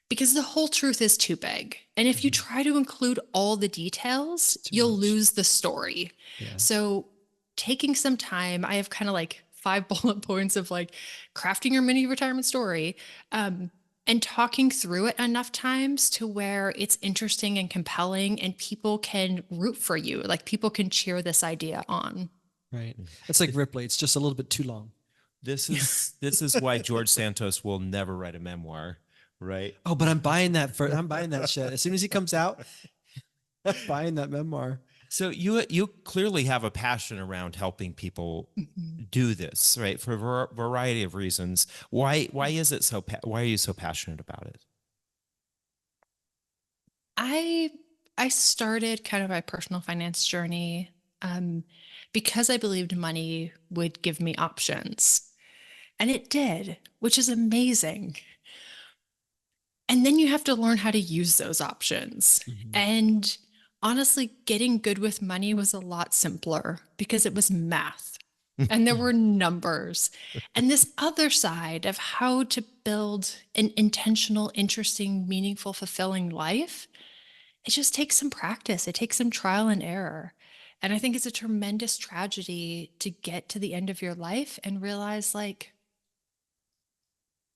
because the whole truth is too big. And if you Mhm. try to include all the details, Too you'll much. lose the story. Yeah. So, taking some time, I have kind of like 5 bullet points of like crafting your mini retirement story, um, and talking through it enough times to where it's interesting and compelling and people can root for you. Like, people can cheer this idea on. Right. It's like Ripley. It's just a little bit too long. This is why George Santos will never write a memoir, right? Oh, but I'm buying that shit. As soon as he comes out, I'm buying that memoir. So you clearly have a passion around helping people Mhm. do this, right? For a variety of reasons. Why is it why are you so passionate about it? I I started kind of my personal finance journey, um, because I believed money would give me options, and it did, which is amazing. And then you have to learn how to use those options. Mhm. And honestly, getting good with money was a lot simpler because it was math and there were numbers. And this other side of how to build an intentional, interesting, meaningful, fulfilling life, it just takes some practice. It takes some trial and error. And I think it's a tremendous tragedy to get to the end of your life and realize, like,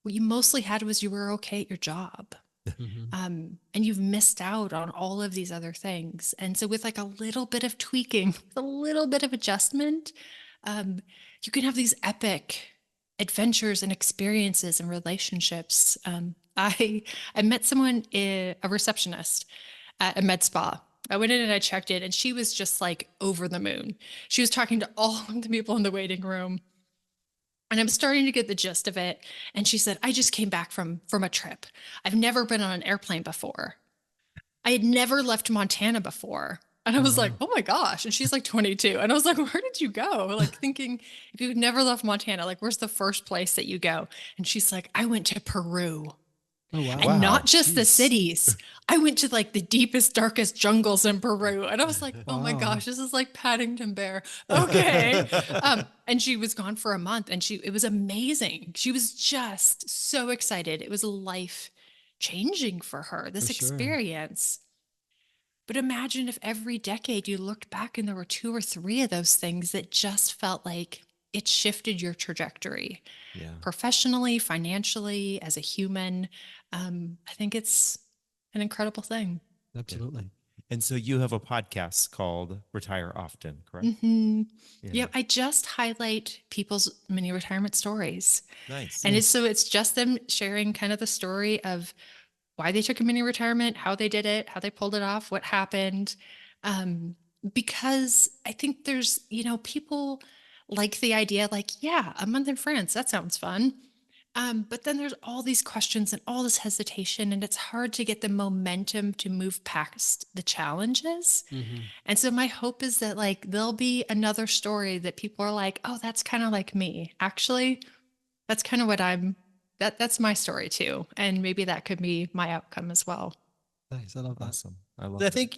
what you mostly had was you were okay at your job. Mhm. And you've missed out on all of these other things. And so, with like a little bit of tweaking, with a little bit of adjustment, um, you can have these epic adventures and experiences and relationships. I met someone, a receptionist at a med spa. I went in and I checked in, and she was just like over the moon. She was talking to all of the people in the waiting room. And I'm starting to get the gist of it. And she said, I just came back from a trip. I've never been on an airplane before. I had never left Montana before. And I Oh, was like, wow. oh my gosh. And she's like 22. And I was like, where did you go? Like thinking, if you've never left Montana, like where's the first place that you go? And she's like, I went to Peru. Oh, wow. And not Wow. just the Jeez. cities. I went to like the deepest, darkest jungles in Peru. And I was like, oh my Wow. gosh, this is like Paddington Bear. Okay. And she was gone for a month and it was amazing. She was just so excited. It was life changing for her, For this sure. experience. But imagine if every decade you looked back and there were two or three of those things that just felt like it shifted your trajectory Yeah. professionally, financially, as a human. I think it's an incredible thing. Absolutely. And so you have a podcast called Retire Often, correct? Hmm. Yeah. Yep. I just highlight people's mini retirement stories. Nice. And it's just them sharing kind of the story of why they took a mini retirement, how they did it, how they pulled it off, what happened. Um, because I think there's, people like the idea, like, yeah, a month in France, that sounds fun. But then there's all these questions and all this hesitation, and it's hard to get the momentum to move past the challenges. Hmm. And so my hope is that like there'll be another story that people are like, oh, that's kind of like me. Actually, that's kind of what that's my story too. And maybe that could be my outcome as well. Nice. I love that. Awesome. I love I that. think,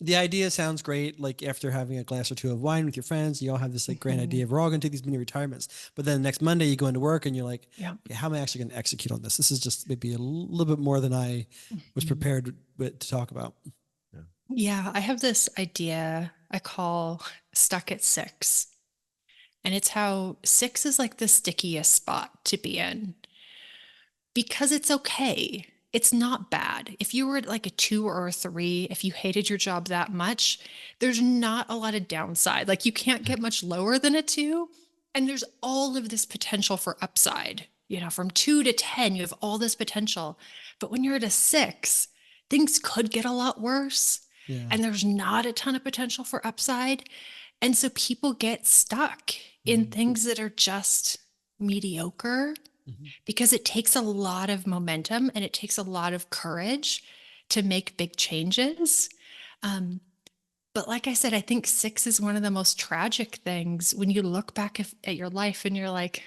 the idea sounds great. Like after having a glass or two of wine with your friends, you all have this like grand Mhm. idea of we're all going to take these mini retirements. But then next Monday you go into work and you're like, Yeah. okay, how am I actually going to execute on this? This is just maybe a little bit more than I was Mhm. prepared to talk about. Yeah, I have this idea I call stuck at six. And it's how six is like the stickiest spot to be in because it's okay. It's not bad. If you were at like a two or a three, if you hated your job that much, there's not a lot of downside. Like you can't get much lower than a two. And there's all of this potential for upside. From 2 to 10, you have all this potential. But when you're at a six, things could get a lot worse. Yeah. And there's not a ton of potential for upside. And so people get stuck in Mhm. things that are just mediocre Mhm. because it takes a lot of momentum and it takes a lot of courage to make big changes. Um, but like I said, I think six is one of the most tragic things when you look back at your life and you're like,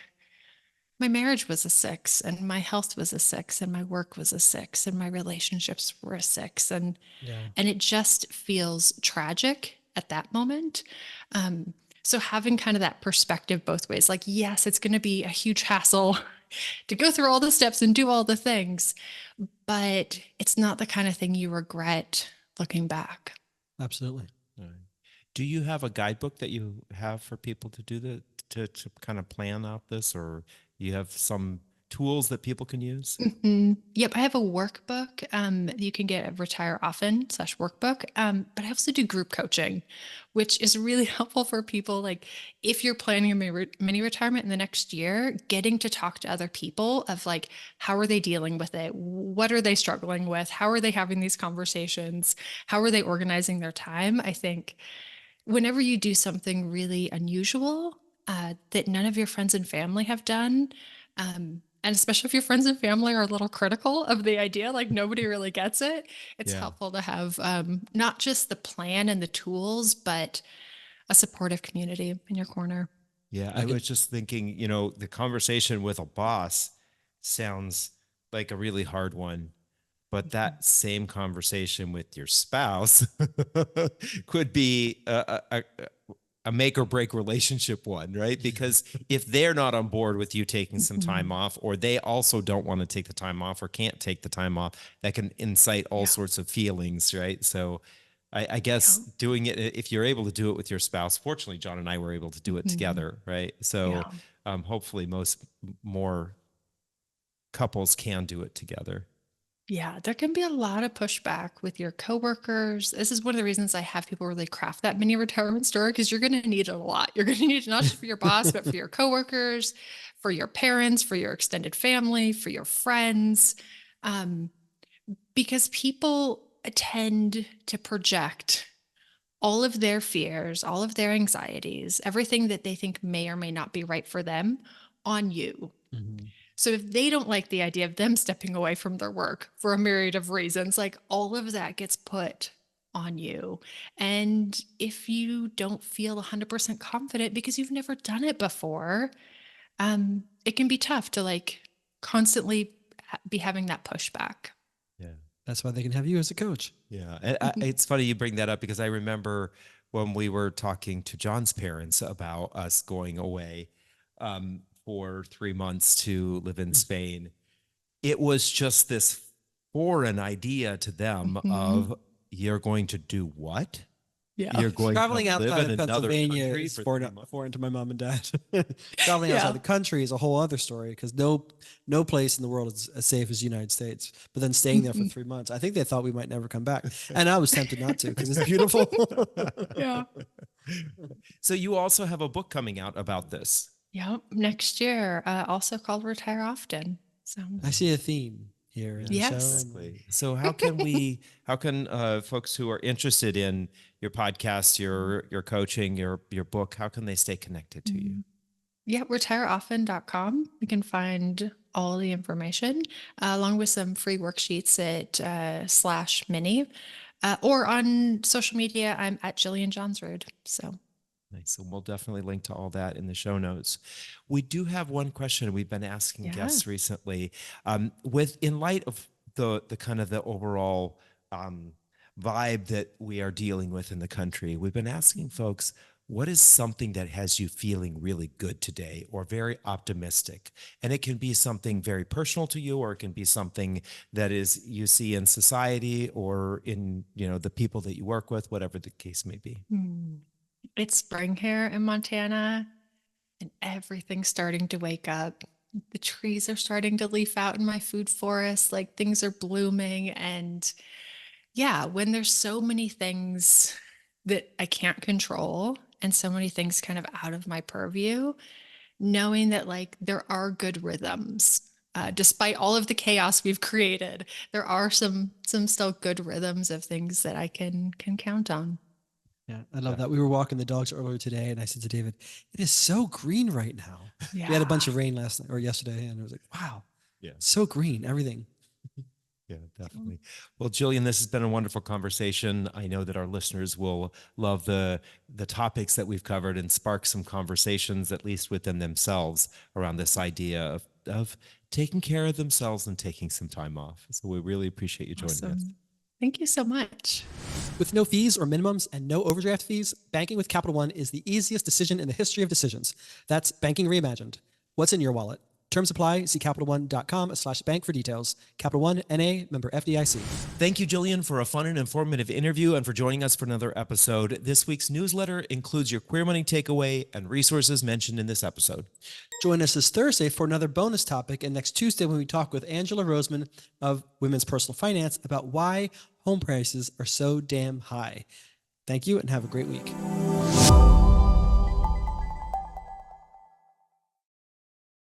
my marriage was a six, and my health was a six, and my work was a six, and my relationships were a six. Yeah. And it just feels tragic at that moment. So having kind of that perspective both ways, like, yes, it's going to be a huge hassle to go through all the steps and do all the things, but it's not the kind of thing you regret looking back. Absolutely. All right. Do you have a guidebook that you have for people to do to kind of plan out this, or you have some tools that people can use? Yep, I have a workbook that you can get at retireoften/workbook. But I also do group coaching, which is really helpful for people. Like if you're planning a mini retirement in the next year, getting to talk to other people of like, how are they dealing with it? What are they struggling with? How are they having these conversations? How are they organizing their time? I think whenever you do something really unusual that none of your friends and family have done, and especially if your friends and family are a little critical of the idea, like nobody really gets it, it's Yeah. helpful to have not just the plan and the tools, but a supportive community in your corner. Yeah, I I could. was just thinking, the conversation with a boss sounds like a really hard one, but that same conversation with your spouse could be a make or break relationship one, right? Because if they're not on board with you taking some time Mhm. off, or they also don't want to take the time off or can't take the time off, that can incite all Yeah. sorts of feelings, right? So I guess Yeah. doing it, if you're able to do it with your spouse, fortunately, John and I were able to do it Mhm. together, right? So Yeah. hopefully more couples can do it together. Yeah, there can be a lot of pushback with your coworkers. This is one of the reasons I have people really craft that mini retirement story because you're going to need it a lot. You're going to need it not just for your boss, but for your coworkers, for your parents, for your extended family, for your friends, um, because people tend to project all of their fears, all of their anxieties, everything that they think may or may not be right for them on you. Mhm. So if they don't like the idea of them stepping away from their work for a myriad of reasons, like all of that gets put on you. And if you don't feel 100% confident because you've never done it before, it can be tough to like constantly be having that pushback. Yeah. That's why they can have you as a coach. Yeah. And it's funny you bring that up because I remember when we were talking to John's parents about us going away for 3 months to live in Spain. It was just this foreign idea to them Mhm. of you're going to do what? Yeah. You're going Traveling to live outside in of another Pennsylvania country is for foreign, 3 months? foreign to my mom and dad. Traveling outside Yeah. the country is a whole other story because no place in the world is as safe as the United States. But then staying there for 3 months, I think they thought we might never come back, and I was tempted not to because it's beautiful. Yeah. So you also have a book coming out about this. Yep. Next year, also called Retire Often. So, I see a theme here in the show. Yes. Exactly. So how can folks who are interested in your podcast, your coaching, your book, how can they stay connected to you? yeah, retireoften.com. You can find all the information along with some free worksheets at /mini or on social media. I'm at Jillian Johnsrud. So, Nice. So we'll definitely link to all that in the show notes. We do have one question we've been asking Yeah. guests recently. With in light of the kind of the overall vibe that we are dealing with in the country, we've been asking folks, what is something that has you feeling really good today or very optimistic? And it can be something very personal to you, or it can be something that is you see in society or in, the people that you work with, whatever the case may be. it's spring here in Montana and everything's starting to wake up. The trees are starting to leaf out in my food forest, like things are blooming. And yeah, when there's so many things that I can't control and so many things kind of out of my purview, knowing that like there are good rhythms. Despite all of the chaos we've created, there are some still good rhythms of things that I can count on. Yeah, I love that. We were walking the dogs earlier today, and I said to David, "It is so green right now." We had a bunch of rain last night or yesterday, and I was like, "Wow, Yeah. so green, everything." Yeah, definitely. Well, Jillian, this has been a wonderful conversation. I know that our listeners will love the topics that we've covered and spark some conversations, at least within themselves, around this idea of taking care of themselves and taking some time off. So we really appreciate you joining us. Awesome. Thank you so much. With no fees or minimums and no overdraft fees, banking with Capital One is the easiest decision in the history of decisions. That's banking reimagined. What's in your wallet? Terms apply. See CapitalOne.com/bank for details. Capital One, N.A., member FDIC. Thank you, Jillian, for a fun and informative interview and for joining us for another episode. This week's newsletter includes your Queer Money takeaway and resources mentioned in this episode. Join us this Thursday for another bonus topic, and next Tuesday when we talk with Angela Roseman of Women's Personal Finance about why home prices are so damn high. Thank you and have a great week.